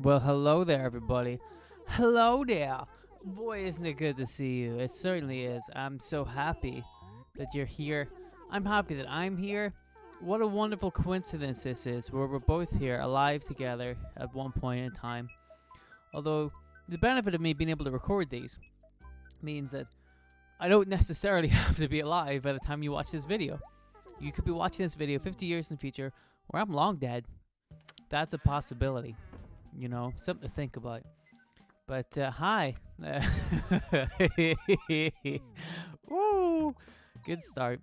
Well, hello there, everybody. Hello there. Boy, isn't it good to see you? It certainly is. I'm so happy that you're here. I'm happy that I'm here. What a wonderful coincidence this is, where we're both here, alive together at one point in time. Although, the benefit of me being able to record these means that I don't necessarily have to be alive by the time you watch this video. You could be watching this video 50 years in the future, where I'm long dead. That's a possibility. You know, something to think about. But, hi. Woo! Good start.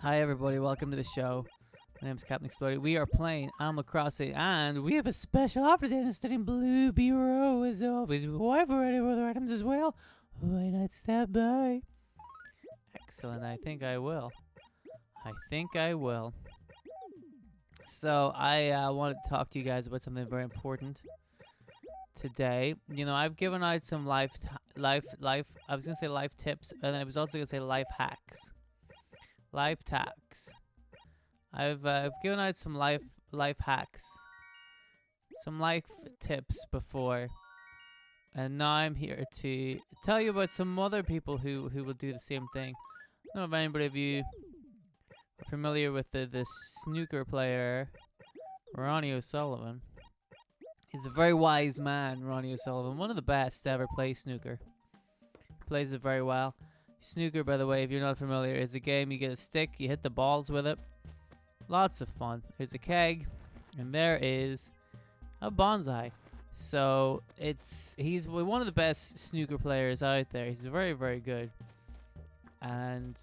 Hi, everybody. Welcome to the show. My name's Captain Exploded. We are playing Animal Crossing, and we have a special offer today instead in Blue Bureau, as always. Why for any other items as well? Why not stop by? Excellent. I think I will. So, I wanted to talk to you guys about something very important today. You know, I've given out some life I was going to say life tips, and then I was also going to say life hacks. Life hacks. I've given out some life hacks, some life tips before, and now I'm here to tell you about some other people who will do the same thing. I don't know if anybody of you are familiar with the snooker player Ronnie O'Sullivan. He's a very wise man, Ronnie O'Sullivan, one of the best to ever play snooker. Plays it very well. Snooker, by the way, if you're not familiar, is a game you get a stick, you hit the balls with it. Lots of fun. There's a keg, and there is a bonsai. So he's one of the best snooker players out there. He's very, very good, and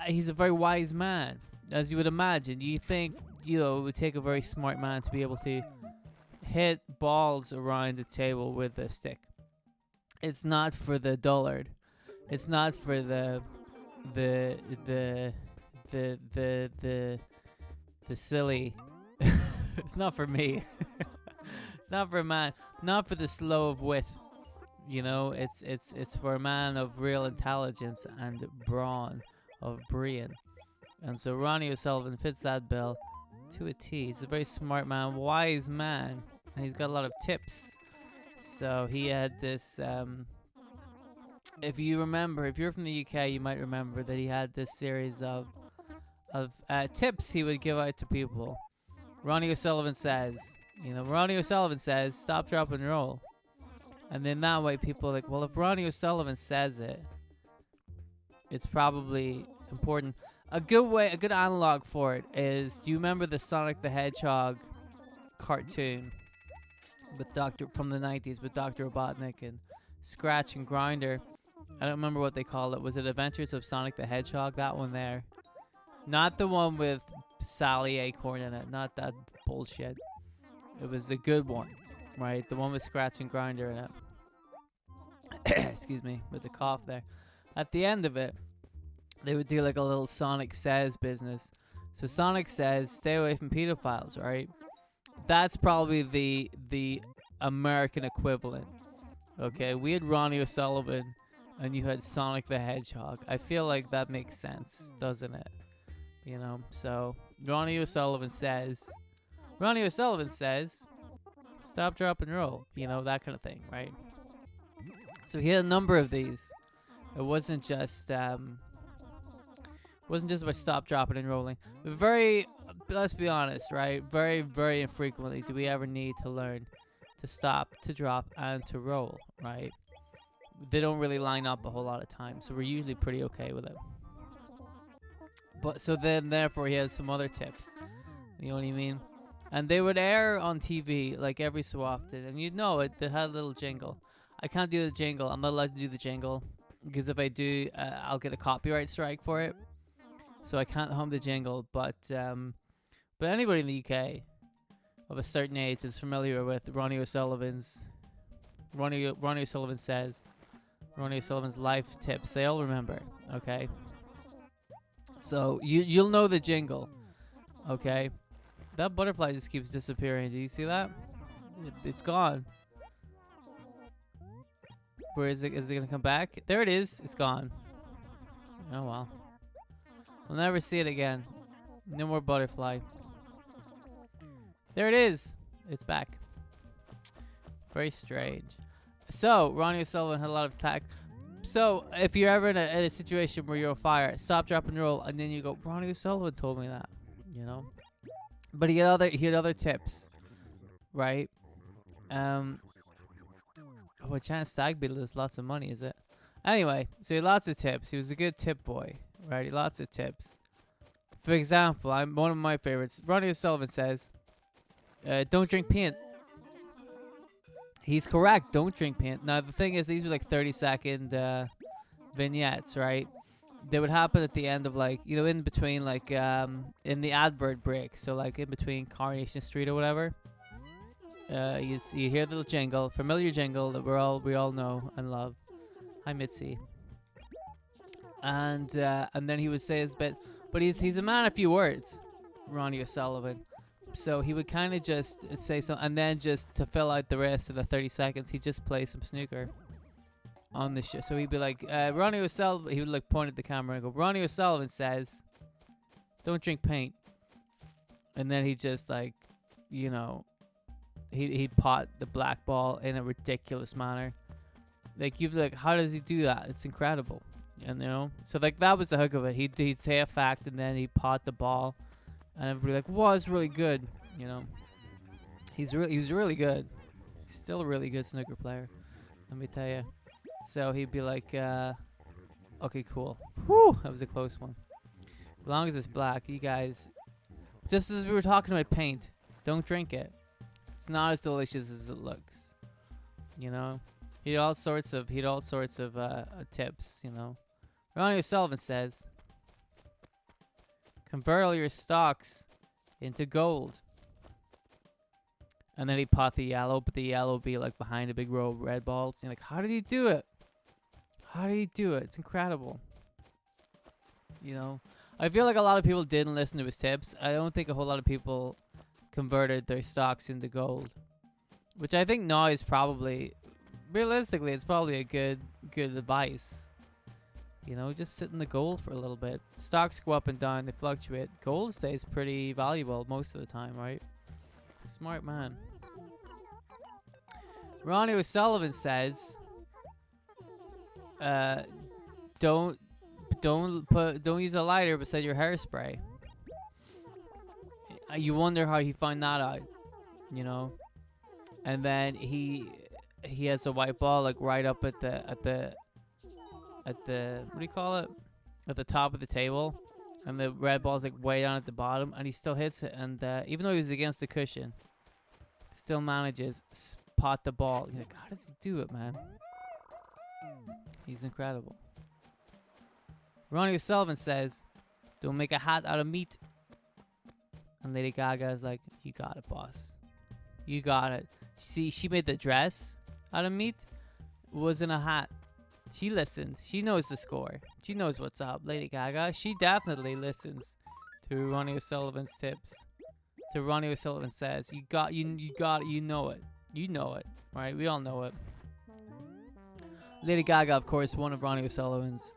he's a very wise man, as you would imagine. You think, you know, it would take a very smart man to be able to hit balls around the table with a stick. It's not for the dullard. It's not for the silly. It's not for me. It's not for a man. Not for the slow of wit. You know, it's for a man of real intelligence and brawn, of brain. And so Ronnie O'Sullivan fits that bill to a T. He's a very smart man, wise man, and he's got a lot of tips. So he had this. If you remember, if you're from the UK, you might remember that he had this series of tips he would give out to people. Ronnie O'Sullivan says, stop, drop, and roll. And then that way people are like, well, if Ronnie O'Sullivan says it, it's probably important. A good analog for it is, do you remember the Sonic the Hedgehog cartoon with from the 90s with Dr. Robotnik and Scratch and Grinder? I don't remember what they called it. Was it Adventures of Sonic the Hedgehog? That one there. Not the one with Sally Acorn in it. Not that bullshit. It was the good one, right? The one with Scratch and Grinder in it. Excuse me, with the cough there. At the end of it, they would do like a little Sonic Says business. So Sonic says, stay away from pedophiles, right? That's probably the American equivalent. Okay, we had Ronnie O'Sullivan, and you had Sonic the Hedgehog. I feel like that makes sense, doesn't it? You know, so Ronnie O'Sullivan says, stop, drop, and roll. You know, that kind of thing, right? So he had a number of these. It wasn't just about stop, dropping, and rolling. But let's be honest, right? Very, very infrequently do we ever need to learn to stop, to drop, and to roll, right? They don't really line up a whole lot of time, so we're usually pretty okay with it. But so then, therefore, he has some other tips. You know what I mean? And they would air on TV like every so often, and you'd know it. They had a little jingle. I can't do the jingle. I'm not allowed to do the jingle because if I do, I'll get a copyright strike for it. So I can't hum the jingle. But anybody in the UK of a certain age is familiar with Ronnie O'Sullivan's. Ronnie O'Sullivan says. Ronnie O'Sullivan's life tips. They all remember. Okay. So you'll know the jingle. Okay. That butterfly just keeps disappearing. Do you see that? It's gone. Where is it? Is it gonna come back? There it is. It's gone. Oh well. We'll never see it again. No more butterfly. There it is. It's back. Very strange. So, Ronnie O'Sullivan had a lot of tact. So, if you're ever in a situation where you're on fire, stop, drop, and roll, and then you go, Ronnie O'Sullivan told me that, you know? But he had other tips, right? Oh, a chance stag beetle is lots of money, is it? Anyway, so he had lots of tips. He was a good tip boy, right? He had lots of tips. For example, one of my favorites. Ronnie O'Sullivan says, don't drink paint. He's correct. Don't drink paint. Now, the thing is, these were like 30-second vignettes, right? They would happen at the end of, like, you know, in between, like, in the advert break. So, like, in between Coronation Street or whatever. You hear the little jingle, familiar jingle that we all know and love. Hi, Mitzi. And then he would say his bit, but he's a man of few words, Ronnie O'Sullivan. So he would kind of just say something, and then just to fill out the rest of the 30 seconds, he'd just play some snooker on the show. So he'd be like, Ronnie O'Sullivan, he would like point at the camera and go, Ronnie O'Sullivan says, don't drink paint. And then he'd just like, you know, he'd pot the black ball in a ridiculous manner. Like, you'd be like, how does he do that? It's incredible. You know? So, like, that was the hook of it. He'd say a fact, and then he'd pot the ball. And everybody like, wow, it's really good. You know? He was really good. He's still a really good snooker player. Let me tell you. So, he'd be like, okay, cool. Whew, that was a close one. As long as it's black, you guys, just as we were talking about paint, don't drink it. It's not as delicious as it looks. You know? He had all sorts of tips, you know. Ronnie O'Sullivan says, convert all your stocks into gold. And then he'd pot the yellow, but the yellow would be like behind a big row of red balls. And you're like, how did he do it? How did he do it? It's incredible. You know? I feel like a lot of people didn't listen to his tips. I don't think a whole lot of people converted their stocks into gold. Which I think now is probably, realistically, it's probably a good advice. You know, just sit in the gold for a little bit. Stocks go up and down, they fluctuate. Gold stays pretty valuable most of the time, right? Smart man. Ronnie O'Sullivan says, don't use a lighter beside your hairspray. You wonder how he found that out, you know. And then he has a white ball like right up at the what do you call it? At the top of the table, and the red ball's like way down at the bottom, and he still hits it. And even though he was against the cushion, still manages pot the ball. You're like, how does he do it, man? He's incredible. Ronnie O'Sullivan says, don't make a hat out of meat. And Lady Gaga is like, you got it, boss. You got it. See, she made the dress out of meat. It wasn't a hat. She listened. She knows the score. She knows what's up. Lady Gaga, she definitely listens to Ronnie O'Sullivan's tips. To Ronnie O'Sullivan says, you got it, you know it. You know it, right? We all know it. Lady Gaga, of course, one of Ronnie O'Sullivan's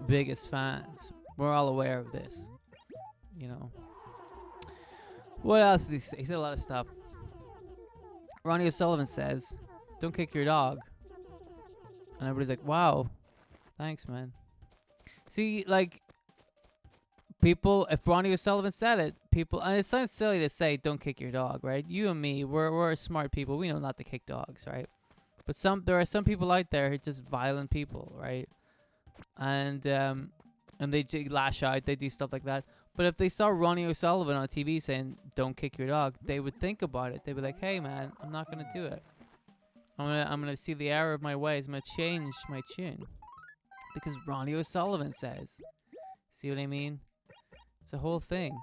biggest fans. We're all aware of this. You know. What else did he say? He said a lot of stuff. Ronnie O'Sullivan says, don't kick your dog. And everybody's like, wow, thanks, man. See, like, people, if Ronnie O'Sullivan said it, people, and it sounds silly to say, don't kick your dog, right? You and me, we're smart people. We know not to kick dogs, right? But there are some people out there who are just violent people, right? And they lash out, they do stuff like that. But if they saw Ronnie O'Sullivan on TV saying, don't kick your dog, they would think about it. They'd be like, hey, man, I'm not going to do it. I'm gonna see the error of my ways. I'm gonna change my tune. Because Ronnie O'Sullivan says. See what I mean? It's a whole thing.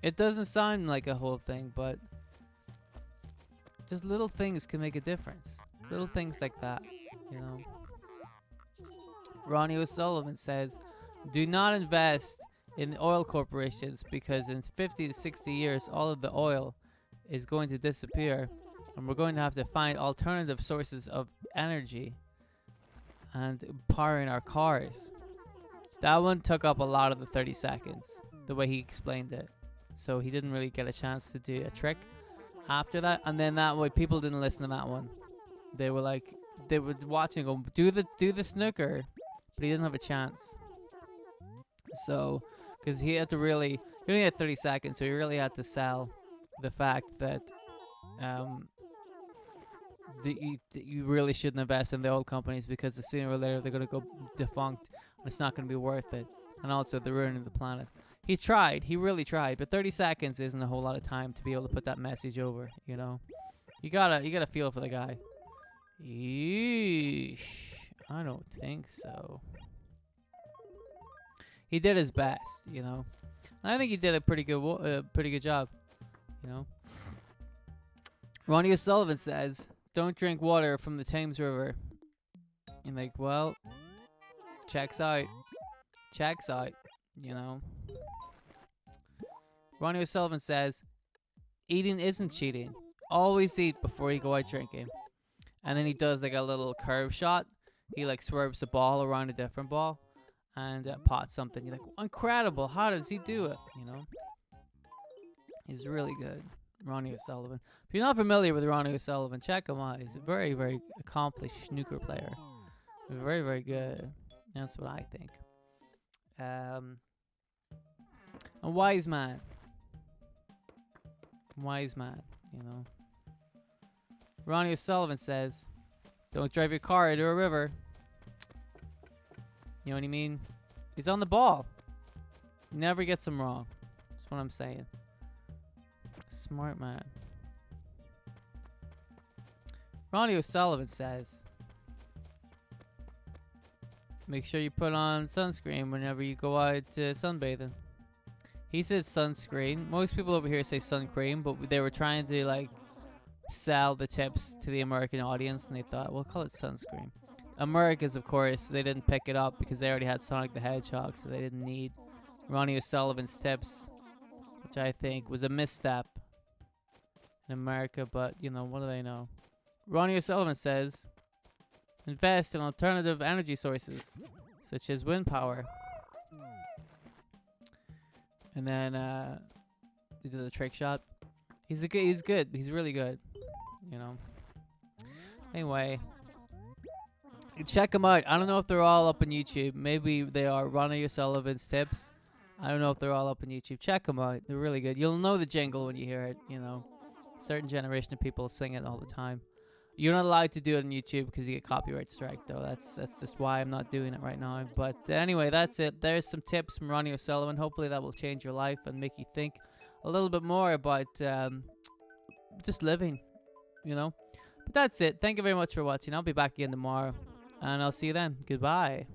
It doesn't sound like a whole thing, but just little things can make a difference. Little things like that, you know. Ronnie O'Sullivan says, do not invest in oil corporations because in 50 to 60 years, all of the oil is going to disappear. And we're going to have to find alternative sources of energy and powering our cars. That one took up a lot of the 30 seconds, the way he explained it. So he didn't really get a chance to do a trick after that. And then that way, people didn't listen to that one. They were like, they were watching him do the snooker, but he didn't have a chance. So, because he only had 30 seconds, so he really had to sell the fact that you really shouldn't invest in the old companies, because sooner or later they're going to go defunct and it's not going to be worth it. And also they're ruining the planet. He tried. He really tried. But 30 seconds isn't a whole lot of time to be able to put that message over, you know. You gotta feel for the guy. Yeesh. I don't think so. He did his best, you know. And I think he did a pretty good job, you know. Ronnie O'Sullivan says, "Don't drink water from the Thames River." And like, well, checks out, you know. Ronnie O'Sullivan says, "Eating isn't cheating. Always eat before you go out drinking." And then he does like a little curve shot. He like swerves the ball around a different ball and pots something. You're like, incredible. How does he do it? You know, he's really good. Ronnie O'Sullivan. If you're not familiar with Ronnie O'Sullivan, check him out. He's a very, very accomplished snooker player. Very, very good. That's what I think. A wise man. Wise man, you know. Ronnie O'Sullivan says, "Don't drive your car into a river." You know what I mean? He's on the ball. Never gets him wrong. That's what I'm saying. Smart man. Ronnie O'Sullivan says, "Make sure you put on sunscreen whenever you go out sunbathing." He said sunscreen. Most people over here say sun cream, but they were trying to like sell the tips to the American audience, and they thought, we'll call it sunscreen. Americans, of course, they didn't pick it up because they already had Sonic the Hedgehog, so they didn't need Ronnie O'Sullivan's tips, which I think was a misstep in America, but, you know, what do they know? Ronnie O'Sullivan says, "Invest in alternative energy sources, such as wind power." And then, he did the trick shot. He's good. He's really good, you know. Anyway, check him out. I don't know if they're all up on YouTube. Maybe they are. Ronnie O'Sullivan's tips. I don't know if they're all up on YouTube. Check them out. They're really good. You'll know the jingle when you hear it, you know. Certain generation of people sing it all the time. You're not allowed to do it on YouTube because you get copyright strike, though. That's just why I'm not doing it right now. But anyway, that's it. There's some tips from Ronnie O'Sullivan. Hopefully that will change your life and make you think a little bit more about just living, you know. But that's it. Thank you very much for watching. I'll be back again tomorrow, and I'll see you then. Goodbye.